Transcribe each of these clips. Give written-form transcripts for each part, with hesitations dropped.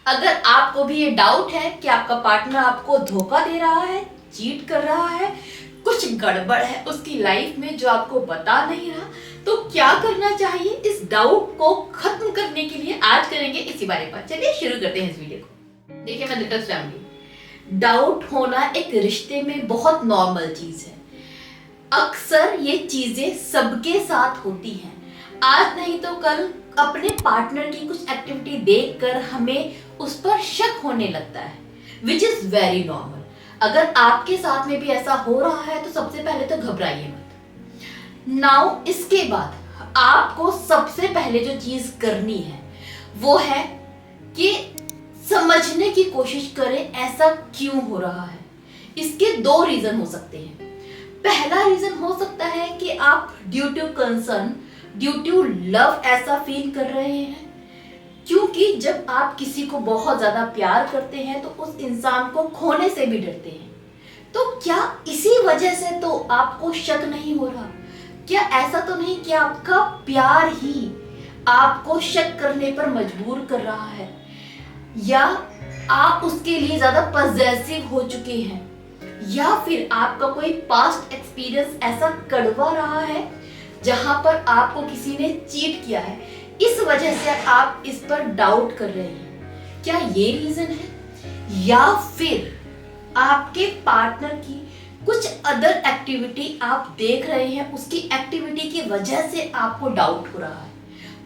अगर आपको भी ये डाउट है कि आपका पार्टनर आपको धोखा दे रहा है, चीट कर रहा है, कुछ गड़बड़ है उसकी लाइफ में जो आपको बता नहीं रहा, तो क्या करना चाहिए इस डाउट को खत्म करने के लिए आज करेंगे इसी बारे में। चलिए शुरू करते हैं इस वीडियो को। देखिए मैं लिटिल फैमिली, डाउट होना एक रिश्ते में बहुत नॉर्मल चीज है। अक्सर ये चीजें सबके साथ होती हैं। आज नहीं तो कल अपने पार्टनर की कुछ एक्टिविटी देखकर हमें उस पर शक होने लगता है, विच इज वेरी नॉर्मल। अगर आपके साथ में भी ऐसा हो रहा है तो सबसे पहले तो घबराइए मत। नाउ इसके बाद आपको सबसे पहले जो चीज करनी है वो है कि समझने की कोशिश करें ऐसा क्यों हो रहा है। इसके दो रीजन हो सकते हैं। पहला रीजन हो सकता है कि आप due to concern, due to love ऐसा फील कर रहे हैं, क्योंकि जब आप किसी को बहुत ज्यादा प्यार करते हैं तो उस इंसान को खोने से भी डरते हैं। तो क्या इसी वजह से तो आपको शक नहीं हो रहा? क्या ऐसा तो नहीं कि आपका प्यार ही आपको शक करने पर मजबूर कर रहा है, या आप उसके लिए ज्यादा पॉसेसिव हो चुके हैं, या फिर आपका कोई पास्ट एक्सपीरियंस ऐसा कड़वा रहा है जहां पर आपको किसी ने चीट किया है, इस वजह से आप इस पर डाउट कर रहे हैं? क्या ये रीजन है? या फिर आपके पार्टनर की कुछ अदर एक्टिविटी आप देख रहे हैं, उसकी एक्टिविटी की वजह से आपको डाउट हो रहा है?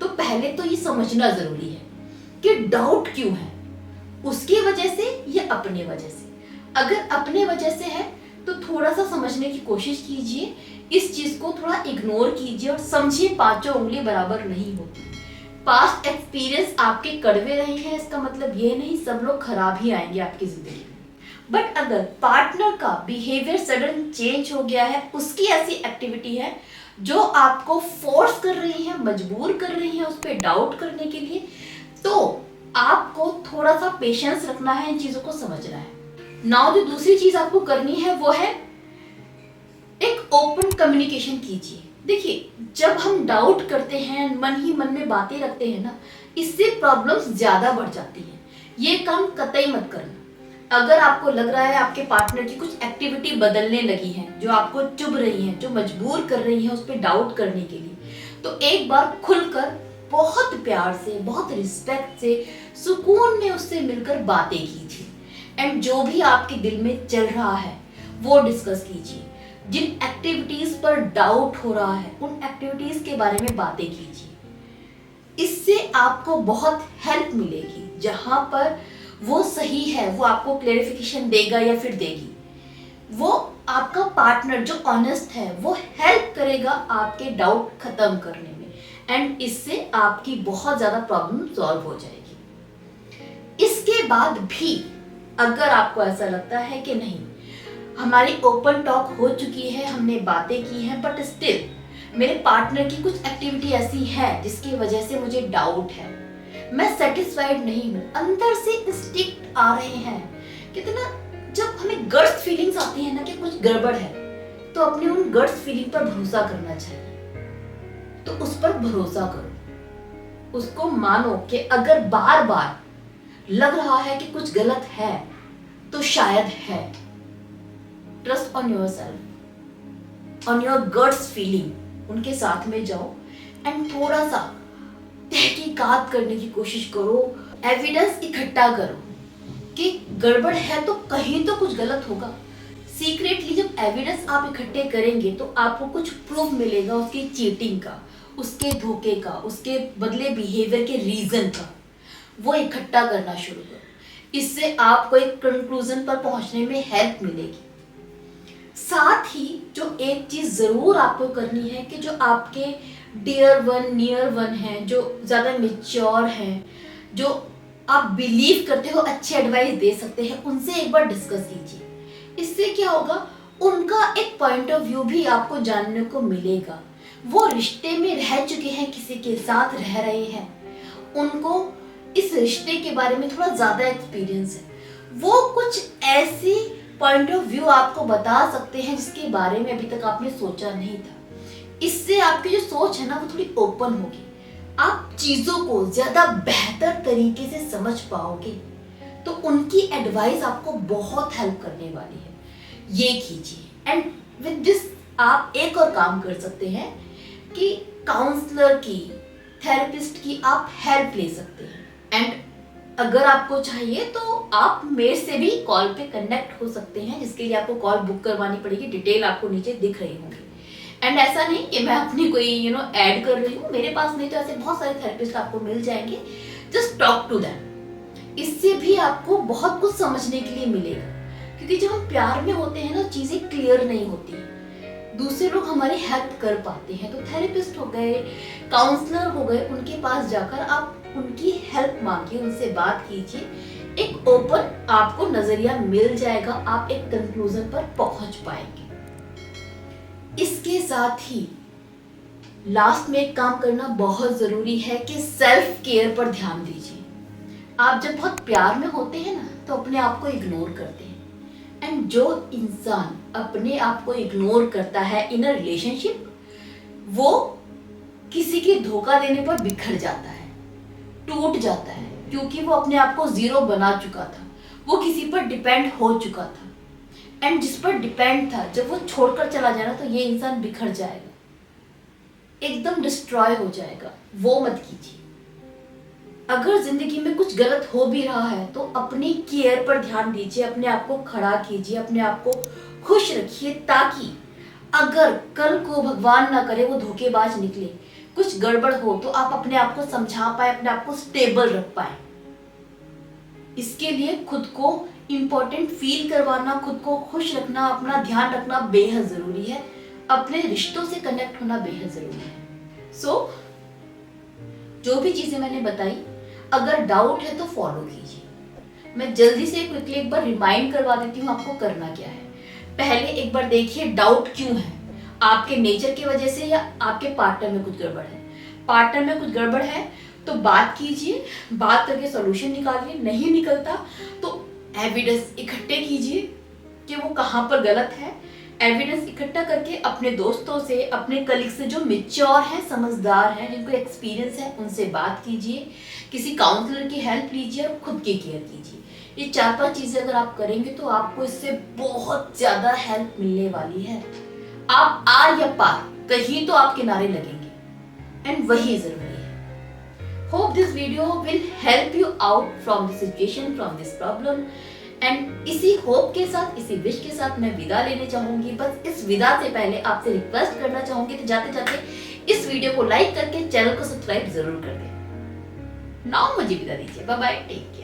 तो पहले तो ये समझना जरूरी है कि डाउट क्यों है, उसकी वजह से या अपने वजह से। अगर अपने वजह से है तो थोड़ा सा समझने की कोशिश कीजिए, इस चीज को थोड़ा इग्नोर कीजिए और समझिए पांचों उंगली बराबर नहीं होती। पास्ट एक्सपीरियंस आपके कड़वे रहे हैं इसका मतलब ये नहीं सब लोग खराब ही आएंगे आपकी जिंदगी में। बट अगर पार्टनर का बिहेवियर सडन चेंज हो गया है, उसकी ऐसी एक्टिविटी है जो आपको फोर्स कर रही है, मजबूर कर रही है उस पर डाउट करने के लिए, तो आपको थोड़ा सा पेशेंस रखना है, इन चीजों को समझना है। नाउ जो दूसरी चीज आपको करनी है वो है एक ओपन कम्युनिकेशन कीजिए। देखिए जब हम डाउट करते हैं, मन ही मन में बातें रखते हैं ना, इससे प्रॉब्लम्स ज्यादा बढ़ जाती हैं। ये काम कतई मत करना। अगर आपको लग रहा है आपके पार्टनर की कुछ एक्टिविटी बदलने लगी है जो आपको चुभ रही है, जो मजबूर कर रही है उस पर डाउट करने के लिए, तो एक बार खुलकर बहुत प्यार से, बहुत रिस्पेक्ट से, सुकून में उससे मिलकर बातें कीजिए एंड जो भी आपके दिल में चल रहा है वो डिस्कस कीजिए। जिन एक्टिविटीज पर डाउट हो रहा है उन एक्टिविटीज के बारे में बातें कीजिए। इससे आपको बहुत हेल्प मिलेगी। जहां पर वो सही है वो आपको क्लेरिफिकेशन देगा या फिर देगी। वो आपका पार्टनर जो ऑनेस्ट है वो हेल्प करेगा आपके डाउट खत्म करने में एंड इससे आपकी बहुत ज्यादा प्रॉब्लम सॉल्व हो जाएगी। इसके बाद भी अगर आपको ऐसा लगता है कि नहीं, हमारी ओपन टॉक हो चुकी है, हमने बातें की हैं, बट स्टिल मेरे पार्टनर की कुछ एक्टिविटी ऐसी है जिसकी वजह से मुझे डाउट है, मैं सेटिस्फाइड नहीं हूँ, अंदर से इंस्टिंक्ट आ रहे हैं। कितना जब हमें गट्स फीलिंग्स आती है ना कि कुछ गड़बड़ है, तो अपने उन गट्स फीलिंग पर भरोसा करना चाहिए। तो उस पर भरोसा करो, उसको मानो कि अगर बार बार लग रहा है कि कुछ गलत है तो शायद है। Trust on your self, on your guts feeling. उनके साथ में जाओ एंड थोड़ा सा तहकीकात करने की कोशिश करो, एविडेंस इकट्ठा करो कि गड़बड़ है तो कहीं तो कुछ गलत होगा। सीक्रेटली जब एविडेंस आप इकट्ठे करेंगे तो आपको कुछ प्रूफ मिलेगा उसकी चीटिंग का, उसके धोखे का, उसके बदले बिहेवियर के रीजन का। वो इकट्ठा करना शुरू करो, इससे आपको एक कंक्लूजन पर पहुंचने में हेल्प मिलेगी। साथ ही जो एक चीज जरूर आपको करनी है कि जो आपके डियर वन, नियर वन हैं, जो ज्यादा मेच्योर हैं, जो आप बिलीव करते हो अच्छे एडवाइस दे सकते हैं, उनसे एक बार डिस्कस कीजिए। इससे क्या होगा, उनका एक पॉइंट ऑफ व्यू भी आपको जानने को मिलेगा। वो रिश्ते में रह चुके हैं, किसी के साथ रह रहे हैं, उनको इस रिश्ते के बारे में थोड़ा ज्यादा एक्सपीरियंस है। वो कुछ ऐसी पॉइंट ऑफ व्यू आपको बता सकते हैं जिसके बारे में अभी तक आपने सोचा नहीं था। इससे आपकी जो सोच है ना वो थोड़ी ओपन होगी, आप चीजों को ज्यादा बेहतर तरीके से समझ पाओगे, तो उनकी एडवाइस आपको बहुत हेल्प करने वाली है। ये कीजिए। एंड विद दिस आप एक और काम कर सकते हैं कि काउंसलर की, थेरेपिस्ट की आप हेल्प ले सकते हैं। एंड अगर आपको चाहिए तो आप मेरे से भी कॉल पे कनेक्ट हो सकते हैं, जिसके लिए आपको कॉल बुक करवानी पड़ेगी। डिटेल आपको नीचे दिख रही होंगी। एंड ऐसा नहीं कि मैं अपनी कोई ऐड कर रही हूँ, मेरे पास नहीं तो ऐसे बहुत सारे थेरेपिस्ट आपको मिल जाएंगे। Just talk to them. इससे भी आपको बहुत कुछ समझने के लिए मिलेगा, क्योंकि जब हम प्यार में होते हैं ना, चीजें क्लियर नहीं होती, दूसरे लोग हमारी हेल्प कर पाते हैं। तो थेरेपिस्ट हो गए, काउंसलर हो गए, उनके पास जाकर आप उनकी हेल्प मांगिए, उनसे बात कीजिए। एक ओपन आपको नजरिया मिल जाएगा, आप एक कंक्लूजन पर पहुंच पाएंगे। इसके साथ ही लास्ट में एक काम करना बहुत जरूरी है कि सेल्फ केयर पर ध्यान दीजिए। आप जब बहुत प्यार में होते हैं ना, तो अपने आप को इग्नोर करते हैं। एंड जो इंसान अपने आप को इग्नोर करता है इन अ रिलेशनशिप, वो किसी के धोखा देने पर बिखर जाता है, टूट जाता है, क्योंकि वो अपने आप को जीरो बना चुका था, वो किसी पर डिपेंड हो चुका था। एंड जिस पर डिपेंड था, जब वो छोड़कर चला जाए ना, तो ये इंसान बिखर जाएगा, एकदम डिस्ट्रॉय हो जाएगा। वो मत कीजिए। अगर जिंदगी में कुछ गलत हो भी रहा है, तो अपनी केयर पर ध्यान दीजिए, अपने आप को खड़ा कीजिए, अपने आप को खुश रखिए, ताकि अगर कल को भगवान ना करे वो धोखेबाज निकले, कुछ गड़बड़ हो, तो आप अपने आप को समझा पाए, अपने आप को स्टेबल रख पाए। इसके लिए खुद को इम्पोर्टेंट फील करवाना, खुद को खुश रखना, अपना ध्यान रखना बेहद जरूरी है। अपने रिश्तों से कनेक्ट होना बेहद जरूरी है। सो जो भी चीजें मैंने बताई, अगर डाउट है तो फॉलो कीजिए। मैं जल्दी से क्विकली एक बार रिमाइंड करवा देती हूँ आपको करना क्या है। पहले एक बार देखिए डाउट क्यों है, आपके नेचर की वजह से या आपके पार्टनर में कुछ गड़बड़ है। पार्टनर में कुछ गड़बड़ है तो बात कीजिए, बात करके सॉल्यूशन निकालिए। नहीं निकलता तो एविडेंस इकट्ठे कीजिए कि वो कहाँ पर गलत है। एविडेंस इकट्ठा करके अपने दोस्तों से, अपने कलीग से जो मैच्योर हैं, समझदार हैं, जिनको एक्सपीरियंस है, उनसे बात कीजिए। किसी काउंसलर की हेल्प लीजिए और खुद की केयर कीजिए। ये 4-5 चीजें अगर आप करेंगे तो आपको इससे बहुत ज्यादा हेल्प मिलने वाली है। आप आर या पार, कहीं तो आप किनारे लगेंगे, एंड वही जरूरी है। Hope this video will help you out from this situation, from this problem. And इसी होप के साथ, इसी विश के साथ मैं विदा लेने चाहूंगी। बस इस विदा से पहले आपसे रिक्वेस्ट करना चाहूंगी, तो जाते जाते इस वीडियो को लाइक करके चैनल को सब्सक्राइब जरूर कर दें। नाउ मुझे विदा दीजिए। Bye bye, take care.